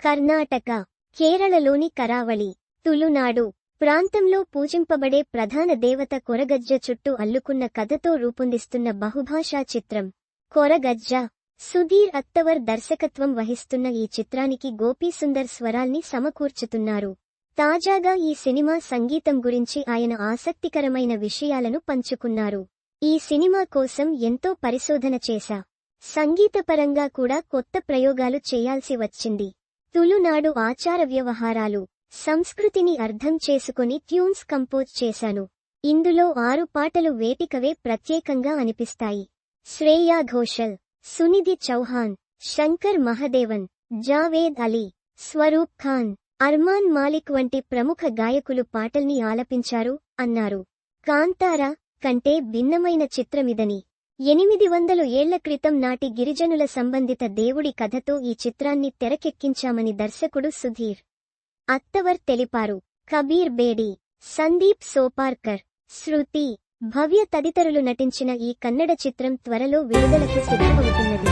కర్ణాటక, కేరళలోని కరావళి, తులునాడు ప్రాంతంలో పూజింపబడే ప్రధాన దేవత కొరగజ్జ చుట్టూ అల్లుకున్న కథతో రూపొందిస్తున్న బహుభాషా చిత్రం కొరగజ్జ. సుధీర్ అత్తవర్ దర్శకత్వం వహిస్తున్న ఈ చిత్రానికి గోపీసుందర్ స్వరాల్ని సమకూర్చుతున్నారు. తాజాగా ఈ సినిమా సంగీతం గురించి ఆయన ఆసక్తికరమైన విషయాలను పంచుకున్నారు. ఈ సినిమా కోసం ఎంతో పరిశోధన చేశా. సంగీతపరంగా కూడా కొత్త ప్రయోగాలు చేయాల్సి వచ్చింది. తులునాడు ఆచార వ్యవహారాలు, సంస్కృతిని అర్థం చేసుకుని ట్యూన్స్ కంపోజ్ చేశాను. ఇందులో 6 పాటలు వేటికవే ప్రత్యేకంగా అనిపిస్తాయి. శ్రేయా ఘోషల్, సునిధి చౌహాన్, శంకర్ మహదేవన్, జావేద్ అలీ, స్వరూప్ ఖాన్, అర్మాన్ మాలిక్ వంటి ప్రముఖ గాయకులు పాటల్ని ఆలపించారు అన్నారు. కాంతారా కంటే భిన్నమైన చిత్రమిదని, 800 ఏళ్ల క్రితం నాటి గిరిజనుల సంబంధిత దేవుడి కథతో ఈ చిత్రాన్ని తెరకెక్కించామని దర్శకుడు సుధీర్ అత్తవర్ తెలిపారు. కబీర్ బేడి, సందీప్ సోపార్కర్, శృతి, భవ్య తదితరులు నటించిన ఈ కన్నడ చిత్రం త్వరలో విడుదలకు సిద్ధమవుతున్నది.